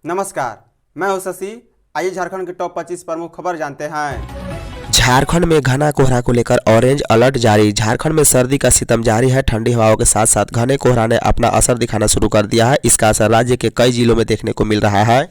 नमस्कार, मैं हूं शशि। आइए झारखंड की टॉप 25 प्रमुख खबर जानते हैं। झारखंड में घना कोहरा को लेकर ऑरेंज अलर्ट जारी। झारखंड में सर्दी का सितम जारी है। ठंडी हवाओं के साथ साथ घने कोहरा ने अपना असर दिखाना शुरू कर दिया है। इसका असर राज्य के कई जिलों में देखने को मिल रहा है।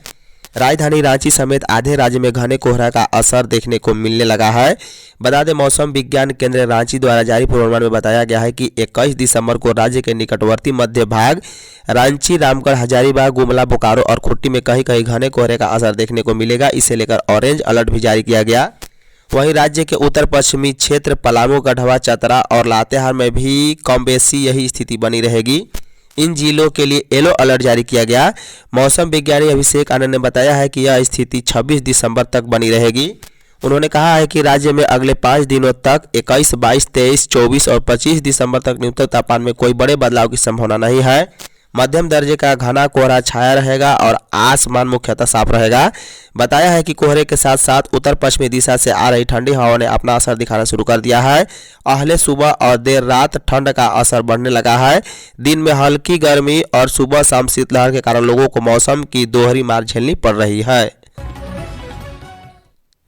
राजधानी रांची समेत आधे राज्य में घने कोहरा का असर देखने को मिलने लगा है। बता दें, मौसम विज्ञान केंद्र रांची द्वारा जारी पूर्वानुमान में बताया गया है कि 21 दिसंबर को राज्य के निकटवर्ती मध्य भाग रांची, रामगढ़, हजारीबाग, गुमला, बोकारो और खूंटी में कहीं कहीं घने कोहरे का असर देखने को मिलेगा। इसे लेकर ऑरेंज अलर्ट भी जारी किया गया। वहीं राज्य के उत्तर पश्चिमी क्षेत्र पलामू, गढ़वा, चतरा और लातेहार में भी कम बेसी यही स्थिति बनी रहेगी। इन जिलों के लिए येलो अलर्ट जारी किया गया। मौसम विज्ञानी अभिषेक आनंद ने बताया है कि यह स्थिति 26 दिसंबर तक बनी रहेगी। उन्होंने कहा है कि राज्य में अगले 5 दिनों तक 21, 22, 23, 24 और 25 दिसंबर तक न्यूनतम तापमान में कोई बड़े बदलाव की संभावना नहीं है। मध्यम दर्जे का घना कोहरा छाया रहेगा और आसमान मुख्यतः साफ रहेगा। बताया है कि कोहरे के साथ साथ उत्तर पश्चिमी दिशा से आ रही ठंडी हवाओं ने अपना असर दिखाना शुरू कर दिया है। अहले सुबह और देर रात ठंड का असर बढ़ने लगा है। दिन में हल्की गर्मी और सुबह शाम शीतलहर के कारण लोगों को मौसम की दोहरी मार झेलनी पड़ रही है।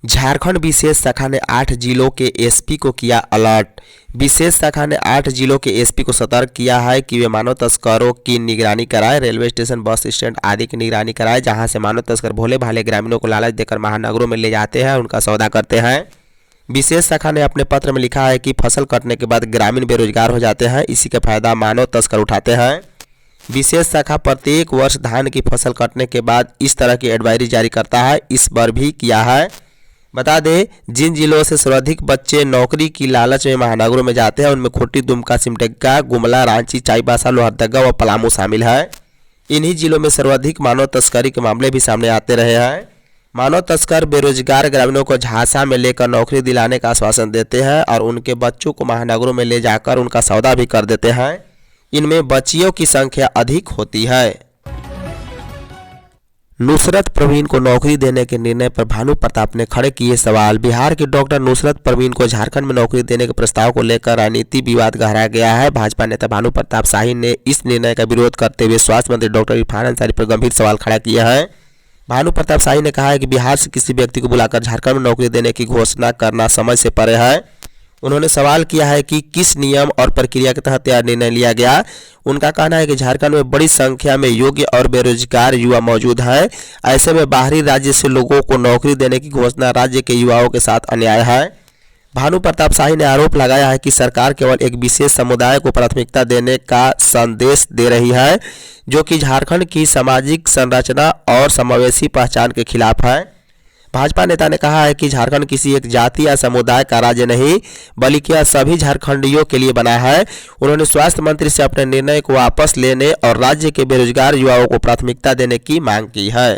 झारखंड विशेष शाखा ने 8 जिलों के एसपी को किया अलर्ट। विशेष शाखा ने 8 जिलों के एसपी को सतर्क किया है कि वे मानव तस्करों की निगरानी कराएं, रेलवे स्टेशन, बस स्टैंड आदि की निगरानी कराएं, जहां से मानव तस्कर भोले भाले ग्रामीणों को लालच देकर महानगरों में ले जाते हैं, उनका सौदा करते हैं। विशेष शाखा ने अपने पत्र में लिखा है कि फसल कटने के बाद ग्रामीण बेरोजगार हो जाते हैं, इसी का फायदा मानव तस्कर उठाते हैं। विशेष शाखा प्रत्येक वर्ष धान की फसल कटने के बाद इस तरह की एडवाइजरी जारी करता है। इस बार भी किया है। बता दें, जिन जिलों से सर्वाधिक बच्चे नौकरी की लालच में महानगरों में जाते हैं उनमें खूंटी, दुमका, सिमडेगा, गुमला, रांची, चाईबासा, लोहरदगा व पलामू शामिल है। इन्हीं जिलों में सर्वाधिक मानव तस्करी के मामले भी सामने आते रहे हैं। मानव तस्कर बेरोजगार ग्रामीणों को झांसा में लेकर नौकरी दिलाने का आश्वासन देते हैं और उनके बच्चों को महानगरों में ले जाकर उनका सौदा भी कर देते हैं। इनमें बच्चियों की संख्या अधिक होती है। नुसरत परवीन को नौकरी देने के निर्णय पर भानु प्रताप ने खड़े किए सवाल। बिहार के डॉक्टर नुसरत परवीन को झारखंड में नौकरी देने के प्रस्ताव को लेकर राजनीति विवाद गहराया गया है। भाजपा नेता भानु प्रताप शाही ने इस निर्णय का विरोध करते हुए स्वास्थ्य मंत्री डॉक्टर इरफान अंसारी पर गंभीर सवाल खड़ा किया है। भानु प्रताप शाही ने कहा है कि बिहार से किसी व्यक्ति को बुलाकर झारखंड में नौकरी देने की घोषणा करना समझ से परे है। उन्होंने सवाल किया है कि किस नियम और प्रक्रिया के तहत यह निर्णय लिया गया। उनका कहना है कि झारखंड में बड़ी संख्या में योग्य और बेरोजगार युवा मौजूद हैं। ऐसे में बाहरी राज्य से लोगों को नौकरी देने की घोषणा राज्य के युवाओं के साथ अन्याय है। भानु प्रताप शाही ने आरोप लगाया है कि सरकार केवल एक विशेष समुदाय को प्राथमिकता देने का संदेश दे रही है, जो कि झारखंड की सामाजिक संरचना और समावेशी पहचान के खिलाफ है। भाजपा नेता ने कहा है कि झारखंड किसी एक जाति या समुदाय का राज्य नहीं, बल्कि यह सभी झारखंडियों के लिए बना है। उन्होंने स्वास्थ्य मंत्री से अपने निर्णय को वापस लेने और राज्य के बेरोजगार युवाओं को प्राथमिकता देने की मांग की है।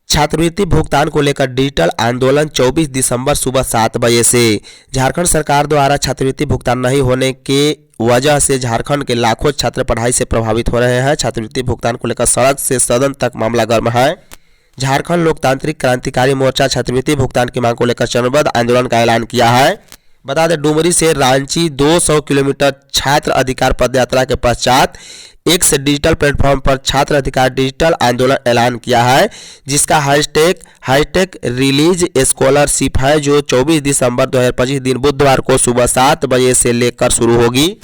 छात्रवृत्ति भुगतान को लेकर डिजिटल आंदोलन 24 दिसंबर सुबह 7 बजे से। झारखंड सरकार द्वारा छात्रवृत्ति भुगतान नहीं होने के वजह से झारखंड के लाखों छात्र पढ़ाई से प्रभावित हो रहे हैं। छात्रवृत्ति भुगतान को लेकर सड़क से सदन तक मामला गर्म है। झारखंड लोकतांत्रिक क्रांतिकारी मोर्चा छात्रवृत्ति भुगतान की मांग को लेकर चरणबद्ध आंदोलन का ऐलान किया है। बता दें, डुमरी से रांची 200 किलोमीटर छात्र अधिकार पदयात्रा के पश्चात एक्स डिजिटल प्लेटफॉर्म पर छात्र अधिकार डिजिटल आंदोलन ऐलान किया है, जिसका हैशटैग रिलीज स्कॉलरशिप है, जो 24 दिसंबर 2025 दिन बुधवार को सुबह 7 बजे से लेकर शुरू होगी।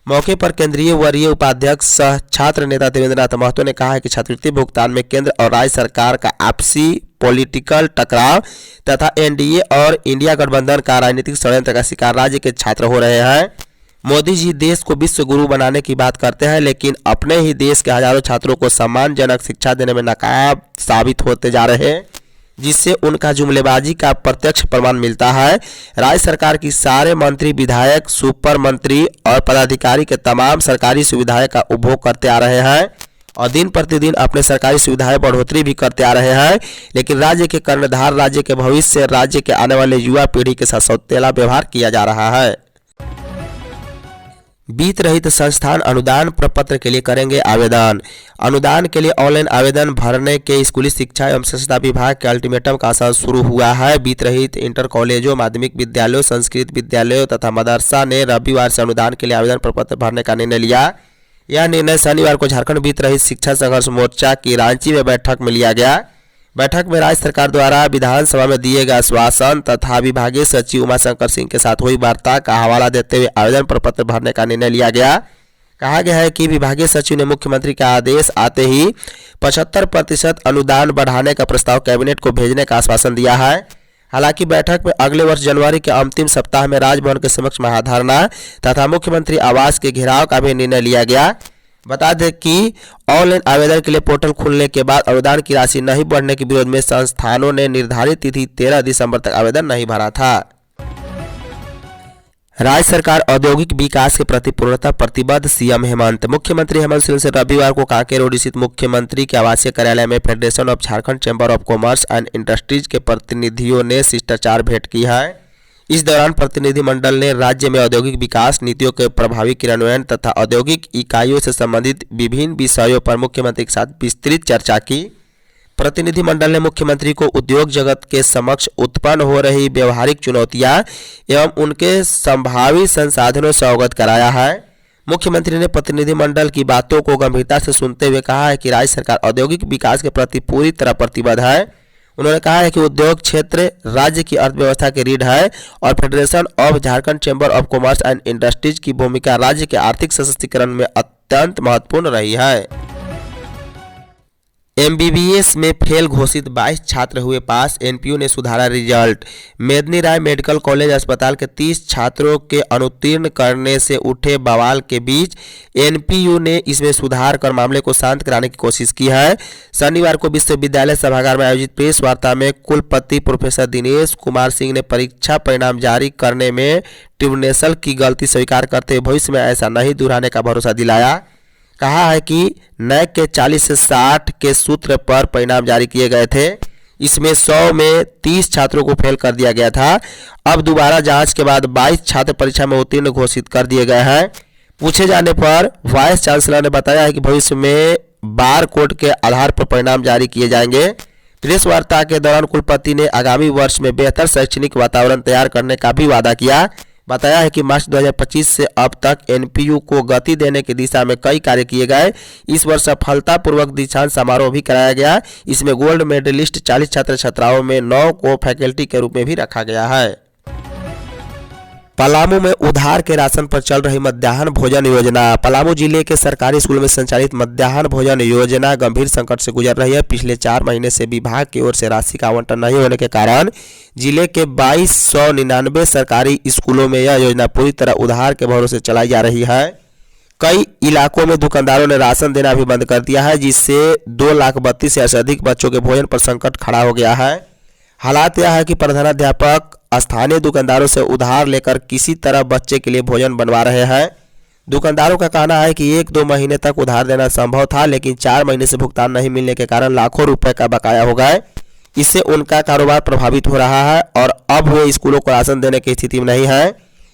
मौके पर केंद्रीय वरीय उपाध्यक्ष सह छात्र नेता देवेंद्रनाथ महतो ने कहा है कि छात्रवृत्ति भुगतान में केंद्र और राज्य सरकार का आपसी पॉलिटिकल टकराव तथा एनडीए और इंडिया गठबंधन का राजनीतिक षड्यंत्र का शिकार राज्य के छात्र हो रहे हैं। मोदी जी देश को विश्व गुरु बनाने की बात करते हैं, लेकिन अपने ही देश के हजारों छात्रों को सम्मानजनक शिक्षा देने में नाकाम साबित होते जा रहे हैं, जिससे उनका जुमलेबाजी का प्रत्यक्ष प्रमाण मिलता है। राज्य सरकार की सारे मंत्री, विधायक, सुपर मंत्री और पदाधिकारी के तमाम सरकारी सुविधाएं का उपभोग करते आ रहे हैं और दिन प्रतिदिन अपने सरकारी सुविधाएं बढ़ोतरी भी करते आ रहे हैं, लेकिन राज्य के कर्णधार, राज्य के भविष्य, राज्य के आने वाले युवा पीढ़ी के साथ सौतेला व्यवहार किया जा रहा है। वित्त रहित संस्थान अनुदान प्रपत्र के लिए करेंगे आवेदन। अनुदान के लिए ऑनलाइन आवेदन भरने के स्कूली शिक्षा एवं स्वच्छता विभाग के अल्टीमेटम का असर शुरू हुआ है। वित्त रहित इंटर कॉलेजों, माध्यमिक विद्यालयों, संस्कृत विद्यालयों तथा मदरसा ने रविवार से अनुदान के लिए आवेदन प्रपत्र भरने का निर्णय लिया। यह निर्णय शनिवार को झारखंड वित्त रहित शिक्षा संघर्ष मोर्चा की रांची में बैठक में लिया गया। बैठक में राज्य सरकार द्वारा विधानसभा में दिए गए आश्वासन तथा विभागीय सचिव उमाशंकर सिंह के साथ हुई वार्ता का हवाला देते हुए आवेदन पर पत्र भरने का निर्णय लिया गया। कहा गया है कि विभागीय सचिव ने मुख्यमंत्री का आदेश आते ही 75% अनुदान बढ़ाने का प्रस्ताव कैबिनेट को भेजने का आश्वासन दिया है। हालांकि बैठक में अगले वर्ष जनवरी के अंतिम सप्ताह में राजभवन के समक्ष महाधरना तथा मुख्यमंत्री आवास के घेराव का भी निर्णय लिया गया। बता दें कि ऑनलाइन आवेदन के लिए पोर्टल खुलने के बाद अनुदान की राशि नहीं बढ़ने के विरोध में संस्थानों ने निर्धारित तिथि 13 दिसंबर तक आवेदन नहीं भरा था। राज्य सरकार औद्योगिक विकास के प्रति पूर्णतः प्रतिबद्ध, सीएम हेमंत। मुख्यमंत्री हेमंत सोरेन से रविवार को कांके रोड स्थित मुख्यमंत्री के आवासीय कार्यालय में federation of Jharkhand chamber of commerce and industries के प्रतिनिधियों ने शिष्टाचार भेंट की है। इस दौरान प्रतिनिधिमंडल ने राज्य में औद्योगिक विकास नीतियों के प्रभावी क्रियान्वयन तथा औद्योगिक इकाइयों से संबंधित विभिन्न विषयों पर मुख्यमंत्री के साथ विस्तृत चर्चा की। प्रतिनिधिमंडल ने मुख्यमंत्री को उद्योग जगत के समक्ष उत्पन्न हो रही व्यवहारिक चुनौतियां एवं उनके संभावित संसाधनों से अवगत कराया है। मुख्यमंत्री ने प्रतिनिधिमंडल की बातों को गंभीरता से सुनते हुए कहा है कि राज्य सरकार औद्योगिक विकास के प्रति पूरी तरह प्रतिबद्ध है। उन्होंने कहा है कि उद्योग क्षेत्र राज्य की अर्थव्यवस्था की रीढ़ है और federation of Jharkhand chamber of commerce and industries की भूमिका राज्य के आर्थिक सशक्तिकरण में अत्यंत महत्वपूर्ण रही है। एमबीबीएस में फेल घोषित 22 छात्र हुए पास, एनपीयू ने सुधारा रिजल्ट। मेदिनी राय मेडिकल कॉलेज अस्पताल के 30 छात्रों के अनुत्तीर्ण करने से उठे बवाल के बीच एनपीयू ने इसमें सुधार कर मामले को शांत कराने की कोशिश की है। शनिवार को विश्वविद्यालय सभागार में आयोजित प्रेस वार्ता में कुलपति प्रोफेसर दिनेश कुमार सिंह ने परीक्षा परिणाम जारी करने में ट्रिब्यूनल की गलती स्वीकार करते हुए भविष्य में ऐसा नहीं दोहराने का भरोसा दिलाया। कहा है कि नैक के 40 से 60 के सूत्र पर परिणाम जारी किए गए थे। इसमें 100 में 30 छात्रों को फेल कर दिया गया था। अब दोबारा जांच के बाद 22 छात्र परीक्षा में उत्तीर्ण घोषित कर दिए गए हैं। पूछे जाने पर वाइस चांसलर ने बताया है कि भविष्य में बार कोड के आधार पर परिणाम जारी किए जाएंगे। प्रेस वार्ता के दौरान कुलपति ने आगामी वर्ष में बेहतर शैक्षणिक वातावरण तैयार करने का भी वादा किया। बताया है कि मार्च 2025 से अब तक एनपीयू को गति देने की दिशा में कई कार्य किए गए। इस वर्ष सफलतापूर्वक दीक्षांत समारोह भी कराया गया। इसमें गोल्ड मेडलिस्ट 40 छात्र छात्राओं में 9 को फैकल्टी के रूप में भी रखा गया है। पलामू में उधार के राशन पर चल रही मध्याह्न भोजन योजना। पलामू जिले के सरकारी स्कूल में संचालित मध्याह्न भोजन योजना गंभीर संकट से गुजर रही है। पिछले 4 महीने से विभाग की ओर से राशि का आवंटन नहीं होने के कारण जिले के 2299 सरकारी स्कूलों में यह योजना पूरी तरह उधार के भरोसे चलाई जा रही है। कई इलाकों में दुकानदारों ने राशन देना भी बंद कर दिया है, जिससे 2,32,000 से अधिक बच्चों के भोजन पर संकट खड़ा हो गया है। हालात यह है कि प्रधानाध्यापक स्थानीय दुकानदारों से उधार लेकर किसी तरह बच्चे के लिए भोजन बनवा रहे हैं। दुकानदारों का कहना है कि 1-2 महीने तक उधार देना संभव था, लेकिन 4 महीने से भुगतान नहीं मिलने के कारण लाखों रुपए का बकाया हो गए। इससे उनका कारोबार प्रभावित हो रहा है और अब वे स्कूलों को राशन देने की स्थिति में नहीं है।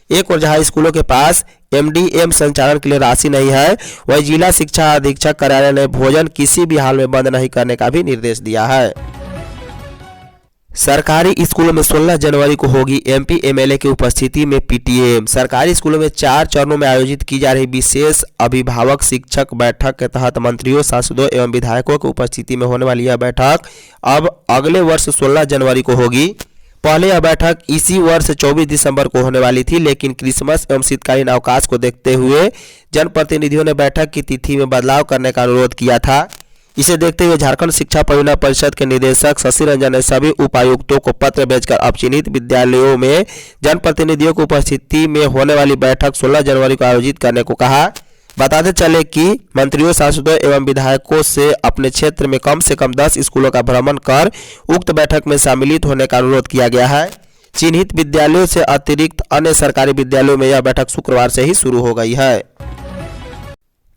एक और जहां स्कूलों के पास एमडीएम संचालन के लिए राशि नहीं है, वही जिला शिक्षा अधीक्षक कार्यालय ने भोजन किसी भी हाल में बंद नहीं करने का भी निर्देश दिया है। सरकारी स्कूलों में 16 जनवरी को होगी एमपी एमएलए की उपस्थिति में पीटीएम। सरकारी स्कूलों में 4 चरणों में आयोजित की जा रही विशेष अभिभावक शिक्षक बैठक के तहत मंत्रियों, सांसदों एवं विधायकों की उपस्थिति में होने वाली यह बैठक अब अगले वर्ष 16 जनवरी को होगी। पहले यह बैठक इसी वर्ष 24 दिसंबर को होने वाली थी, लेकिन क्रिसमस एवं शीतकालीन अवकाश को देखते हुए जनप्रतिनिधियों ने बैठक की तिथि में बदलाव करने का अनुरोध किया था। इसे देखते हुए झारखंड शिक्षा परियोजना परिषद के निदेशक शशि रंजन ने सभी उपायुक्तों को पत्र भेजकर अब चिन्हित विद्यालयों में जनप्रतिनिधियों की उपस्थिति में होने वाली बैठक 16 जनवरी को आयोजित करने को कहा। बताते चले कि मंत्रियों, सांसदों एवं विधायकों से अपने क्षेत्र में कम से कम 10 स्कूलों का भ्रमण कर उक्त बैठक में सम्मिलित होने का अनुरोध किया गया है। चिन्हित विद्यालयों से अतिरिक्त अन्य सरकारी विद्यालयों में यह बैठक शुक्रवार से ही शुरू हो गई है।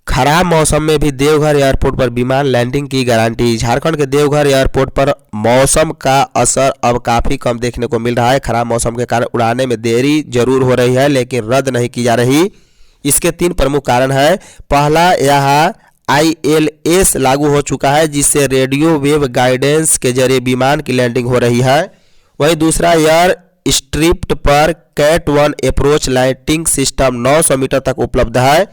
खराब मौसम में भी देवघर एयरपोर्ट पर विमान लैंडिंग की गारंटी। झारखंड के देवघर एयरपोर्ट पर मौसम का असर अब काफी कम देखने को मिल रहा है। खराब मौसम के कारण उड़ाने में देरी जरूर हो रही है, लेकिन रद्द नहीं की जा रही। इसके 3 प्रमुख कारण हैं। पहला, यहाँ ILS लागू हो चुका है, जिससे रेडियो वेव गाइडेंस के जरिए विमान की लैंडिंग हो रही है। वहीं दूसरा, एयर स्ट्रिप पर CAT 1 approach lighting system 900 metre तक उपलब्ध है।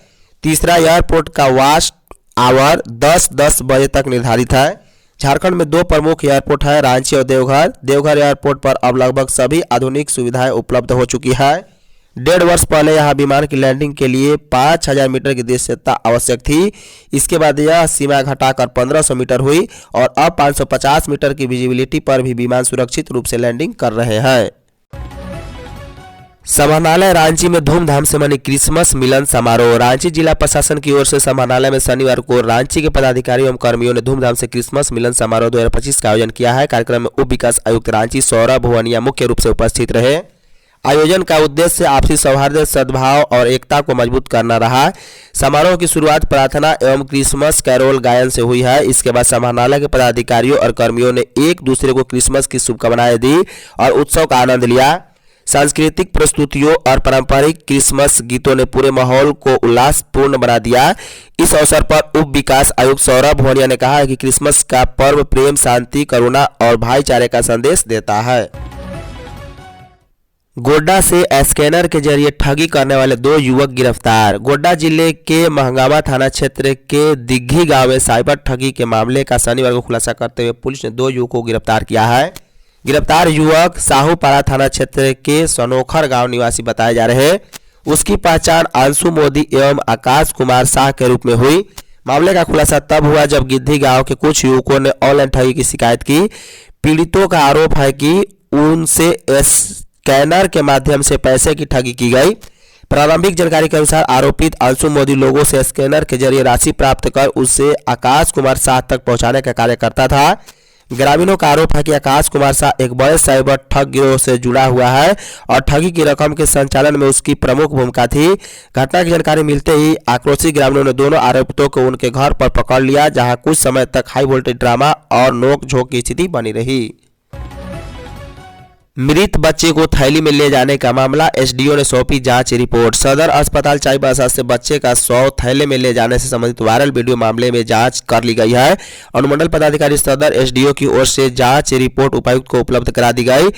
तीसरा, एयरपोर्ट का वॉच आवर 10:10 बजे तक निर्धारित है। झारखंड में 2 प्रमुख एयरपोर्ट है, रांची और देवघर। देवघर एयरपोर्ट पर अब लगभग सभी आधुनिक सुविधाएं उपलब्ध हो चुकी है। 1.5 वर्ष पहले यहां विमान की लैंडिंग के लिए 5000 मीटर की दृश्यता आवश्यक थी। इसके बाद यह सीमा घटाकर 1500 मीटर हुई और अब 550 मीटर की विजिबिलिटी पर भी विमान सुरक्षित रूप से लैंडिंग कर रहे हैं। समाहरणालय रांची में धूमधाम से मनी क्रिसमस मिलन समारोह। रांची जिला प्रशासन की ओर से समाहरणालय में शनिवार को रांची के पदाधिकारियों एवं कर्मियों ने धूमधाम से क्रिसमस मिलन समारोह 2025 का आयोजन किया है। कार्यक्रम में उप विकास आयुक्त रांची सौरभ भुवनिया मुख्य रूप से उपस्थित रहे। आयोजन का उद्देश्य आपसी सौहार्द, सद्भाव और एकता को मजबूत करना रहा। समारोह की शुरुआत प्रार्थना एवं क्रिसमस कैरोल गायन से हुई है। इसके बाद समाहरणालय के पदाधिकारियों और कर्मियों ने एक दूसरे को क्रिसमस की शुभकामनाएं दी और उत्सव का आनंद लिया। सांस्कृतिक प्रस्तुतियों और पारंपरिक क्रिसमस गीतों ने पूरे माहौल को उल्लासपूर्ण बना दिया। इस अवसर पर उप विकास आयुक्त सौरभ भुवनिया ने कहा कि क्रिसमस का पर्व प्रेम, शांति, करुणा और भाईचारे का संदेश देता है। गोड्डा से स्कैनर के जरिए ठगी करने वाले 2 युवक गिरफ्तार। गोड्डा जिले के महंगामा थाना क्षेत्र के दिग्घी गांव में साइबर ठगी के मामले का शनिवार को खुलासा करते हुए पुलिस ने 2 युवकों को गिरफ्तार किया है। गिरफ्तार युवक साहूपारा थाना क्षेत्र के सनोखर गांव निवासी बताए जा रहे हैं। उसकी पहचान अंशु मोदी एवं आकाश कुमार शाह के रूप में हुई। मामले का खुलासा तब हुआ जब गिद्धी गांव के कुछ युवकों ने ऑनलाइन ठगी की शिकायत की। पीड़ितों का आरोप है कि उनसे स्कैनर के माध्यम से पैसे की ठगी की गई। प्रारंभिक जानकारी के अनुसार आरोपित अंशु मोदी लोगों से स्कैनर के जरिए राशि प्राप्त कर उसे आकाश कुमार शाह तक पहुंचाने का कार्य करता था। ग्रामीणों का आरोप है कि आकाश कुमार शाह एक बड़े साइबर ठग गिरोह से जुड़ा हुआ है और ठगी की रकम के संचालन में उसकी प्रमुख भूमिका थी। घटना की जानकारी मिलते ही आक्रोशित ग्रामीणों ने दोनों आरोपितों को उनके घर पर पकड़ लिया, जहां कुछ समय तक हाई वोल्टेज ड्रामा और नोक-झोंक की स्थिति बनी रही। मृत बच्चे को थैली में ले जाने का मामला, एसडीओ ने सौंपी जांच रिपोर्ट। सदर अस्पताल चाईबासा से बच्चे का शव थैले में ले जाने से संबंधित वायरल वीडियो मामले में जांच कर ली गई है। अनुमंडल पदाधिकारी सदर एसडीओ की ओर से जांच रिपोर्ट उपायुक्त को उपलब्ध करा दी गई।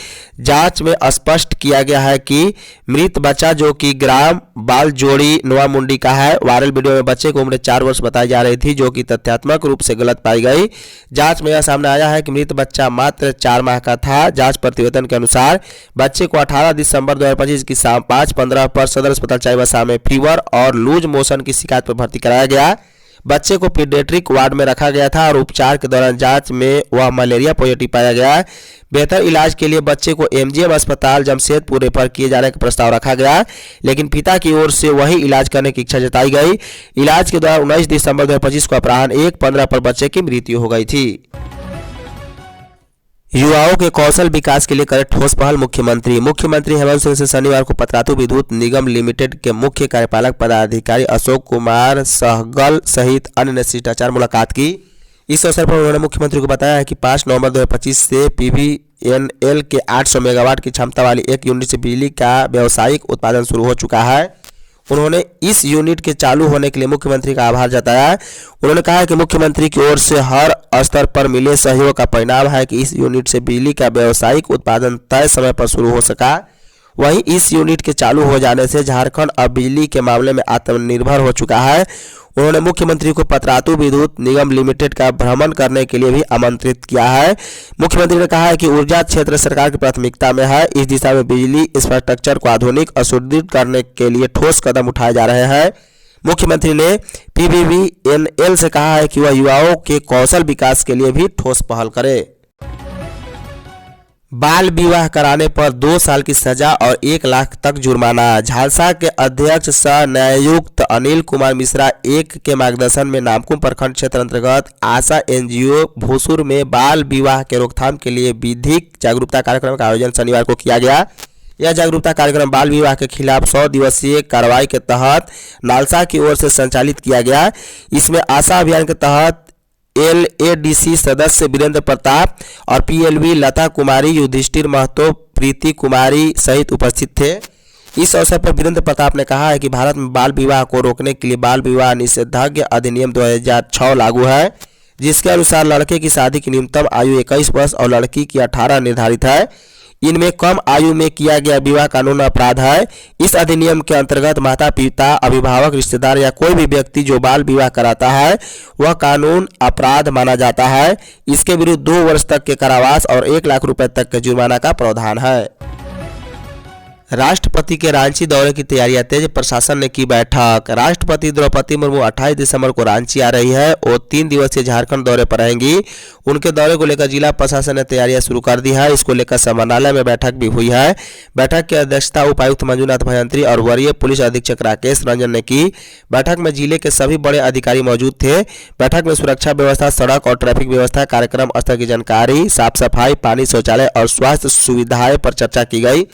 जांच में स्पष्ट किया गया है कि मृत बच्चा जो कि ग्राम बालजोड़ी नोआमुंडी का है। वायरल वीडियो में बच्चे को उम्र 4 वर्ष बताई जा रही थी, जो कि तथ्यात्मक रूप से गलत पाई गई। जांच में यह सामने आया है कि मृत बच्चा मात्र 4 माह का था। जांच प्रतिवेदन के अनुसार बच्चे को 18 दिसंबर 2025 की शाम 5:15 पर सदर अस्पताल चाईबासा में फीवर और लूज मोशन की शिकायत पर भर्ती कराया गया। बच्चे को पीडियाट्रिक वार्ड में रखा गया था और उपचार के दौरान जांच में वह मलेरिया पॉजिटिव पाया गया। बेहतर इलाज के लिए बच्चे को एमजीएम अस्पताल जमशेदपुर रेफर किए जाने का प्रस्ताव रखा गया, लेकिन पिता की ओर से वही इलाज करने की इच्छा जताई गई। इलाज के दौरान 19 दिसंबर 2025 को अपराह्न 1:15 पर बच्चे की मृत्यु हो गई थी। युवाओं के कौशल विकास के लिए करे ठोस पहल, मुख्यमंत्री हेमंत सोरेन से शनिवार को पतरातू विद्युत निगम लिमिटेड के मुख्य कार्यपालक पदाधिकारी अशोक कुमार सहगल सहित अन्य ने शिष्टाचार मुलाकात की। इस अवसर पर उन्होंने मुख्यमंत्री को बताया है कि 5 नवंबर 2025 से पीवीएनएल के 800 मेगावाट की क्षमता वाली एक यूनिट से बिजली का व्यावसायिक उत्पादन शुरू हो चुका है। उन्होंने इस यूनिट के चालू होने के लिए मुख्यमंत्री का आभार जताया। उन्होंने कहा कि मुख्यमंत्री की ओर से हर स्तर पर मिले सहयोग का परिणाम है कि इस यूनिट से बिजली का व्यावसायिक उत्पादन तय समय पर शुरू हो सका। वहीं इस यूनिट के चालू हो जाने से झारखंड अब बिजली के मामले में आत्मनिर्भर हो चुका है। उन्होंने मुख्यमंत्री को पतरातू विद्युत निगम लिमिटेड का भ्रमण करने के लिए भी आमंत्रित किया है। मुख्यमंत्री ने कहा है कि ऊर्जा क्षेत्र सरकार की प्राथमिकता में है। इस दिशा में बिजली इंफ्रास्ट्रक्चर को आधुनिक और सुदृढ़ करने के लिए ठोस कदम उठाए जा रहे हैं। मुख्यमंत्री ने पीवीएनएल से कहा है कि वह युवाओं के कौशल विकास के लिए भी ठोस पहल करे। बाल विवाह कराने पर 2 साल की सजा और 1 लाख तक जुर्माना। झालसा के अध्यक्ष सह न्यायायुक्त अनिल कुमार मिश्रा 1 के मार्गदर्शन में नामकुम प्रखंड क्षेत्र अंतर्गत आशा एनजीओ भूसुर में बाल विवाह के रोकथाम के लिए विधिक जागरूकता कार्यक्रम का आयोजन शनिवार को किया गया। यह जागरूकता कार्यक्रम बाल विवाह के खिलाफ 100 दिवसीय कार्रवाई के तहत नालसा की ओर से संचालित किया गया। इसमें आशा अभियान के तहत एलएडीसी सदस्य वीरेंद्र प्रताप और पीएलवी लता कुमारी, युधिष्ठिर महतो, प्रीति कुमारी सहित उपस्थित थे। इस अवसर पर वीरेंद्र प्रताप ने कहा है कि भारत में बाल विवाह को रोकने के लिए बाल विवाह निषेधाज्ञा अधिनियम 2006 लागू है, जिसके अनुसार लड़के की शादी की न्यूनतम आयु 21 वर्ष और लड़की की 18 निर्धारित है। इनमें कम आयु में किया गया विवाह कानून अपराध है। इस अधिनियम के अंतर्गत माता पिता, अभिभावक, रिश्तेदार या कोई भी व्यक्ति जो बाल विवाह कराता है वह कानून अपराध माना जाता है। इसके विरुद्ध 2 वर्ष तक के कारावास और 1 लाख रुपए तक के जुर्माना का प्रावधान है। राष्ट्रपति के रांची दौरे की तैयारियां तेज, प्रशासन ने की बैठक। राष्ट्रपति द्रौपदी मुर्मू 28 दिसंबर को रांची आ रही है और 3 दिवसीय झारखंड दौरे पर रहेंगी। उनके दौरे को लेकर जिला प्रशासन ने तैयारियां शुरू कर दी है। इसको लेकर समाहरणालय में बैठक भी हुई है। बैठक की अध्यक्षता उपायुक्त मंजूनाथ भयंत्री और वरीय पुलिस अधीक्षक राकेश रंजन ने की। बैठक में जिले के सभी बड़े अधिकारी मौजूद थे। बैठक में सुरक्षा व्यवस्था, सड़क और ट्रैफिक व्यवस्था, कार्यक्रम स्थल की जानकारी, साफ सफाई, पानी, शौचालय और स्वास्थ्य सुविधाएं पर चर्चा की गई।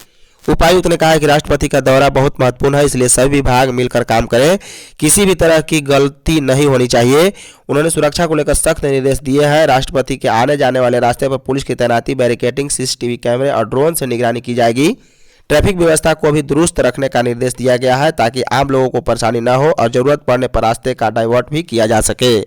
उपायुक्त ने कहा कि राष्ट्रपति का दौरा बहुत महत्वपूर्ण है, इसलिए सभी विभाग मिलकर काम करें, किसी भी तरह की गलती नहीं होनी चाहिए। उन्होंने सुरक्षा को लेकर सख्त निर्देश दिए हैं। राष्ट्रपति के आने जाने वाले रास्ते पर पुलिस की तैनाती, बैरिकेडिंग, सीसीटीवी कैमरे और ड्रोन से निगरानी की जाएगी। ट्रैफिक व्यवस्था को भी दुरुस्त रखने का निर्देश दिया गया है ताकि आम लोगों को परेशानी न हो और जरूरत पड़ने पर रास्ते का डाइवर्ट भी किया जा सके।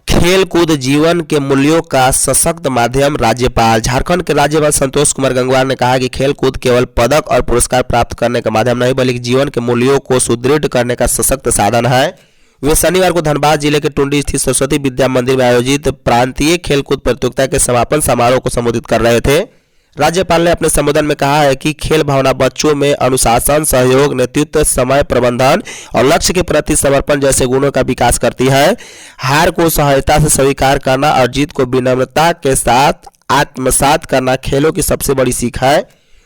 खेल कूद जीवन के मूल्यों का सशक्त माध्यम। राज्यपाल झारखंड के राज्यपाल संतोष कुमार गंगवार ने कहा कि खेल कूद केवल पदक और पुरस्कार प्राप्त करने का माध्यम नहीं बल्कि जीवन के मूल्यों को सुदृढ़ करने का सशक्त साधन है। वे शनिवार को धनबाद जिले के टुंडी स्थित सरस्वती विद्या मंदिर में आयोजित प्रांतीय खेलकूद प्रतियोगिता के समापन समारोह को संबोधित कर रहे थे। राज्यपाल ने अपने संबोधन में कहा है कि खेल भावना बच्चों में अनुशासन, सहयोग, नेतृत्व, समय प्रबंधन और लक्ष्य के प्रति समर्पण जैसे गुणों का विकास करती है। हार को सहायता से स्वीकार करना और जीत को विनम्रता के साथ आत्मसात करना खेलों की सबसे बड़ी सीख है।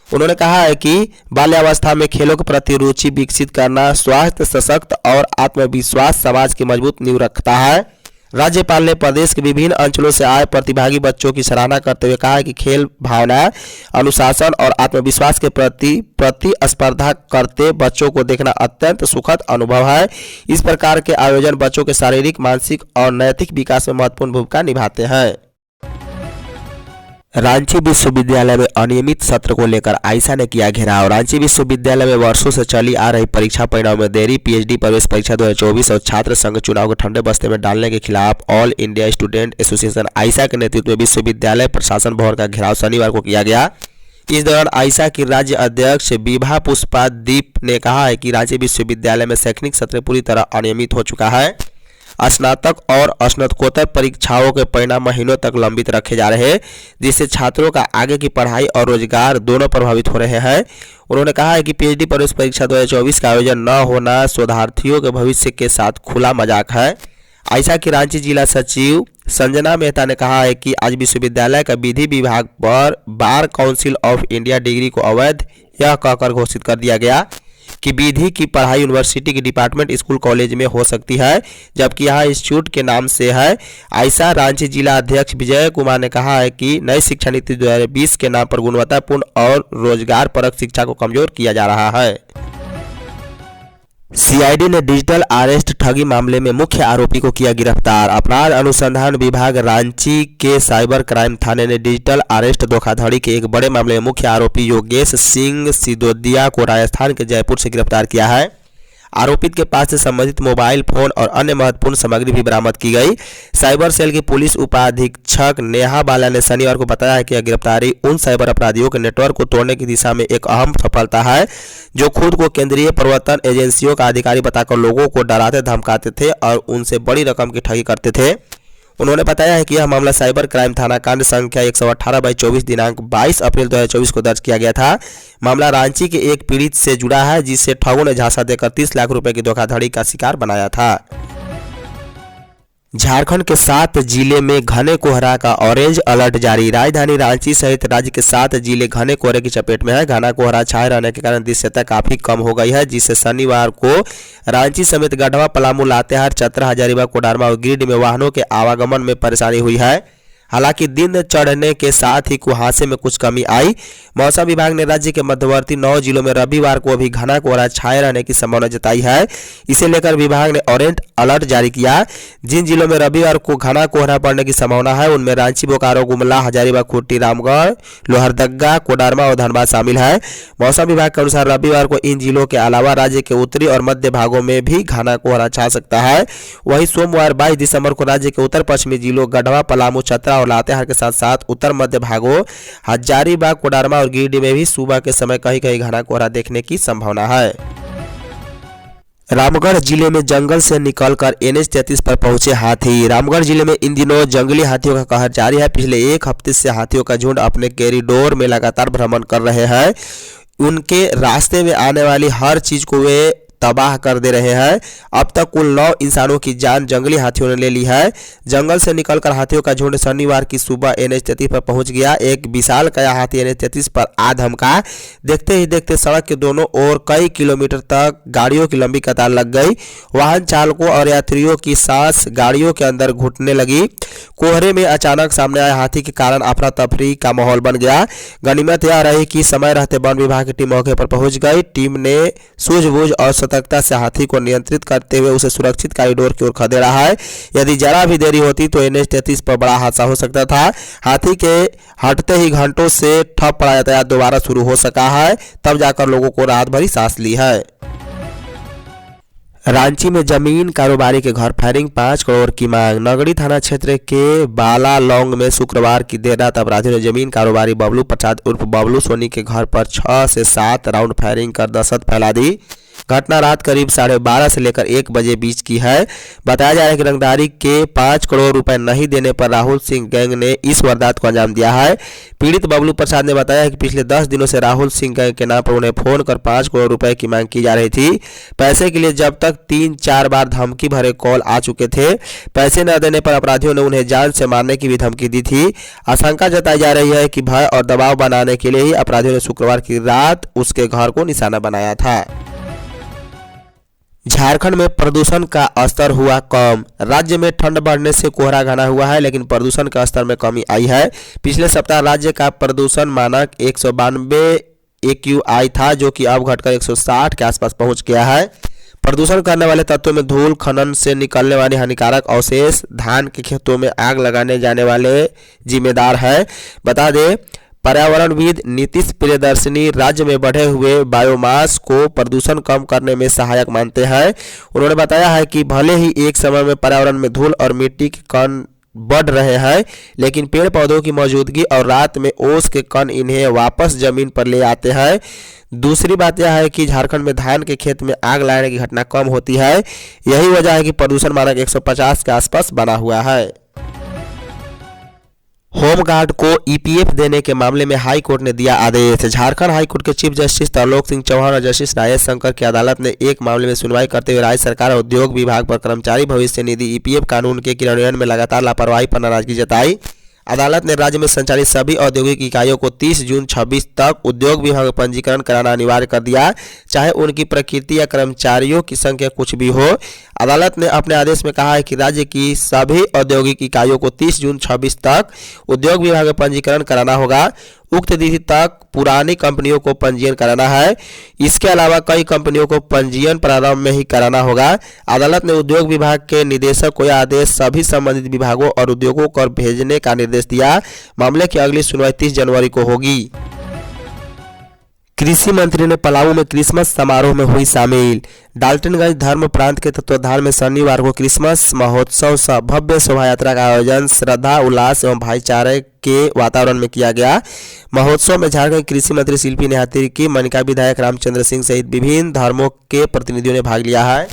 उन्होंने कहा है कि बाल्यावस्था में खेलों के प्रति रुचि विकसित करना स्वास्थ्य, सशक्त और आत्मविश्वास समाज की मजबूत नींव रखता है। राज्यपाल ने प्रदेश के विभिन्न अंचलों से आए प्रतिभागी बच्चों की सराहना करते हुए कहा कि खेल भावना, अनुशासन और आत्मविश्वास के प्रति प्रतिस्पर्धा करते बच्चों को देखना अत्यंत सुखद अनुभव है। इस प्रकार के आयोजन बच्चों के शारीरिक, मानसिक और नैतिक विकास में महत्वपूर्ण भूमिका निभाते हैं। रांची विश्वविद्यालय में अनियमित सत्र को लेकर आयशा ने किया घेराव। रांची विश्वविद्यालय में वर्षों से चली आ रही परीक्षा परिणाम में देरी, पीएचडी प्रवेश परीक्षा 2024 और छात्र संघ चुनाव को ठंडे बस्ते में डालने के खिलाफ all India student association Ayesha के नेतृत्व में विश्वविद्यालय प्रशासन भवन का घेराव शनिवार को किया गया। इस दौरान आयशा की राज्य अध्यक्ष विभा पुष्पा दीप ने कहा है कि रांची विश्वविद्यालय में शैक्षणिक सत्र पूरी तरह अनियमित हो चुका है। स्नातक और स्नातकोत्तर परीक्षाओं के परिणाम महीनों तक लंबित रखे जा रहे हैं, जिससे छात्रों का आगे की पढ़ाई और रोजगार दोनों प्रभावित हो रहे हैं। उन्होंने कहा है कि पीएचडी प्रवेश परीक्षा 2024 का आयोजन न होना शोधार्थियों के भविष्य के साथ खुला मजाक है। आयशा की रांची जिला सचिव संजना मेहता ने कहा है कि आज विश्वविद्यालय का विधि विभाग पर bar council of India degree को अवैध यह कहकर घोषित कर दिया गया कि विधि की पढ़ाई यूनिवर्सिटी के डिपार्टमेंट, स्कूल, कॉलेज में हो सकती है, जबकि यहाँ इंस्टीट्यूट के नाम से है। आयशा रांची जिला अध्यक्ष विजय कुमार ने कहा है कि नई शिक्षा नीति 2020 के नाम पर गुणवत्तापूर्ण और रोजगार परक शिक्षा को कमजोर किया जा रहा है। सीआईडी ने डिजिटल अरेस्ट ठगी मामले में मुख्य आरोपी को किया गिरफ्तार। अपराध अनुसंधान विभाग रांची के साइबर क्राइम थाने ने डिजिटल अरेस्ट धोखाधड़ी के एक बड़े मामले में मुख्य आरोपी योगेश सिंह सिदोदिया को राजस्थान के जयपुर से गिरफ्तार किया है। आरोपित के पास से संबंधित मोबाइल फोन और अन्य महत्वपूर्ण सामग्री भी बरामद की गई। साइबर सेल की पुलिस उपाधीक्षक नेहा बाला ने शनिवार को बताया है कि यह गिरफ्तारी उन साइबर अपराधियों के नेटवर्क को तोड़ने की दिशा में एक अहम सफलता है, जो खुद को केंद्रीय प्रवर्तन एजेंसियों का अधिकारी बताकर लोगों को डराते धमकाते थे और उनसे बड़ी रकम की ठगी करते थे। उन्होंने बताया है कि यह मामला साइबर क्राइम थाना कांड संख्या 118/24 दिनांक 22 अप्रैल 2024 को दर्ज किया गया था। मामला रांची के एक पीड़ित से जुड़ा है, जिससे ठगों ने झांसा देकर 30 लाख रुपए की धोखाधड़ी का शिकार बनाया था। झारखंड के 7 जिले में घने कोहरा का ऑरेंज अलर्ट जारी। राजधानी रांची सहित राज्य के 7 जिले घने कोहरे की चपेट में है। घना कोहरा छाए रहने के कारण दृश्यता काफी कम हो गई है, जिससे शनिवार को रांची समेत गढ़वा, पलामू, लातेहार, चतरा, हजारीबाग, कोडरमा और गिरिडीह में वाहनों के आवागमन में परेशानी हुई है। हालांकि दिन चढ़ने के साथ ही कुहासे में कुछ कमी आई। मौसम विभाग ने राज्य के मध्यवर्ती 9 जिलों में रविवार को भी घना कोहरा छाए रहने की संभावना जताई है। इसे लेकर विभाग ने ऑरेंज अलर्ट जारी किया। जिन जिलों में रविवार को घना कोहरा पड़ने की संभावना है उनमें रांची, बोकारो, गुमला, हजारीबाग, खूंटी, रामगढ़, लोहरदगा, कोडरमा और धनबाद शामिल है। मौसम विभाग के अनुसार रविवार को इन जिलों के अलावा राज्य के उत्तरी और मध्य भागों में भी घना कोहरा छा सकता है। वहीं सोमवार 22 दिसंबर को राज्य के उत्तर पश्चिमी जिलों गढ़वा, पलामू, चतरा और लातेहार के साथ साथ उत्तर मध्य भागों हजारीबाग, कोडरमा और गिरिडीह में भी सुबह के समय कहीं कहीं घना कोहरा देखने की संभावना है। रामगढ़ जिले में जंगल से निकलकर NH 33 पर पहुंचे हाथी। रामगढ़ जिले में इन दिनों जंगली हाथियों का कहर जारी है। पिछले एक हफ्ते से हाथियों का झुंड अपने कॉरिडोर में लगातार भ्रमण कर रहे हैं। उनके रास्ते में आने वाली हर चीज को वे तबाह कर दे रहे हैं। अब तक कुल 9 इंसानों की जान जंगली हाथियों ने ले ली है। जंगल से निकलकर हाथियों का झुंड शनिवार की सुबह NH 33 पर पहुंच गया। एक विशालकाय हाथी NH 33 पर आ धमका। देखते ही देखते सड़क के दोनों ओर कई किलोमीटर तक गाड़ियों की लंबी कतार लग गई। वाहन चालकों और यात्रियों की सांस गाड़ियों के अंदर घुटने लगी। कोहरे में अचानक सामने आए हाथी के कारण अफरा तफरी का माहौल बन गया। गनीमत यह रही कि समय रहते वन विभाग की टीम मौके पर पहुंच गई। टीम ने सूझबूझ और सतर्कता से हाथी को नियंत्रित करते हुए उसे सुरक्षित कॉरिडोर की ओर खदेड़ा है। यदि जरा भी देरी होती तो NH 33 पर बड़ा हादसा हो सकता था। हाथी के हटते ही घंटों से ठप पड़ा यातायात दोबारा शुरू हो सका है। तब जाकर लोगों को राहत भरी सांस ली है। रांची में जमीन कारोबारी के घर फायरिंग, 5 करोड़ की मांग। नगड़ी थाना क्षेत्र के बालालौंग में शुक्रवार की देर रात अपराधियों ने जमीन कारोबारी बबलू प्रसाद उर्फ बबलू सोनी के घर पर 6 से 7 राउंड फायरिंग कर दहशत फैला दी। घटना रात करीब 12:30 से लेकर 1 बजे बीच की है। बताया जा रहा है कि रंगदारी के 5 करोड़ रुपए नहीं देने पर राहुल सिंह गैंग ने इस वारदात को अंजाम दिया है। पीड़ित बबलू प्रसाद ने बताया है कि पिछले 10 दिनों से राहुल सिंह गैंग के नाम पर उन्हें फोन कर 5 करोड़ रुपए की मांग की जा रही थी। पैसे के लिए जब तक 3-4 बार धमकी भरे कॉल आ चुके थे। पैसे न देने पर अपराधियों ने उन्हें जान से मारने की भी धमकी दी थी। आशंका जताई जा रही है कि भय और दबाव बनाने के लिए ही अपराधियों ने शुक्रवार की रात उसके घर को निशाना बनाया था। झारखंड में प्रदूषण का स्तर हुआ कम। राज्य में ठंड बढ़ने से कोहरा घना हुआ है, लेकिन प्रदूषण का स्तर में कमी आई है। पिछले सप्ताह राज्य का प्रदूषण मानक 192 AQI था, जो कि अब घटकर 160 के आसपास पहुंच गया है। प्रदूषण करने वाले तत्वों में धूल, खनन से निकलने वाले हानिकारक अवशेष, धान के खेतों में आग लगाने जाने वाले जिम्मेदार है। बता दें, पर्यावरणविद नीतीश प्रियदर्शनी राज्य में बढ़े हुए बायोमास को प्रदूषण कम करने में सहायक मानते हैं। उन्होंने बताया है कि भले ही एक समय में पर्यावरण में धूल और मिट्टी के कण बढ़ रहे हैं, लेकिन पेड़ पौधों की मौजूदगी और रात में ओस के कण इन्हें वापस जमीन पर ले आते हैं। दूसरी बात यह है कि झारखंड में धान के खेत में आग लगाने की घटना कम होती है। यही वजह है कि प्रदूषण मानक 150 के आसपास बना हुआ है। होमगार्ड को EPF देने के मामले में हाई कोर्ट ने दिया आदेश। झारखंड हाई कोर्ट के चीफ जस्टिस तरलोक सिंह चौहान और जस्टिस राजेश शंकर की अदालत ने एक मामले में सुनवाई करते हुए राज्य सरकार और उद्योग विभाग पर कर्मचारी भविष्य निधि EPF कानून के क्रियान्वयन में लगातार लापरवाही पर नाराजगी जताई। अदालत ने राज्य में संचालित सभी औद्योगिक इकाइयों को 30 जून 26 तक उद्योग विभाग में पंजीकरण कराना अनिवार्य कर दिया, चाहे उनकी प्रकृति या कर्मचारियों की संख्या कुछ भी हो। अदालत ने अपने आदेश में कहा है कि राज्य की सभी औद्योगिक इकाइयों को 30 जून 26 तक उद्योग विभाग में पंजीकरण कराना होगा। उक्त तिथि तक पुरानी कंपनियों को पंजीयन कराना है। इसके अलावा कई कंपनियों को पंजीयन प्रारंभ में ही कराना होगा। अदालत ने उद्योग विभाग के निदेशक को यह आदेश सभी संबंधित विभागों और उद्योगों को भेजने का निर्देश दिया। मामले की अगली सुनवाई 30 जनवरी को होगी। कृषि मंत्री ने पलामू में क्रिसमस समारोह में हुई शामिल। डाल्टनगंज धर्म प्रांत के तत्वाधान में शनिवार को क्रिसमस महोत्सव सह भव्य शोभा यात्रा का आयोजन श्रद्धा, उल्लास एवं भाईचारे के वातावरण में किया गया। महोत्सव में झारखंड कृषि मंत्री शिल्पी नेहाती की, मनिका विधायक रामचंद्र सिंह सहित विभिन्न धर्मों के प्रतिनिधियों ने भाग लिया है।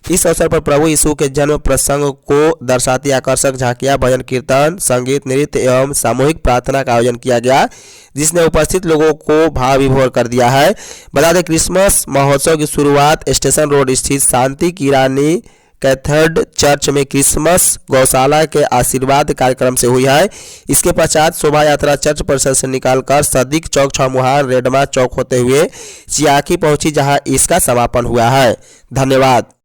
इस अवसर पर प्रभु यीशु के जन्म प्रसंग को दर्शाती आकर्षक झांकियां, भजन कीर्तन, संगीत, नृत्य एवं सामूहिक प्रार्थना का आयोजन किया गया, जिसने उपस्थित लोगों को भाव विभोर कर दिया है। बता दें, क्रिसमस महोत्सव की शुरुआत स्टेशन रोड स्थित शांति किरानी कैथेड्रल चर्च में क्रिसमस गौशाला के आशीर्वाद कार्यक्रम से हुई है। इसके पश्चात शोभा यात्रा चर्च परिसर से निकालकर सदीक चौक, छमुहार, रेडमा चौक होते हुए चियाकी पहुंची, जहां इसका समापन हुआ है। धन्यवाद।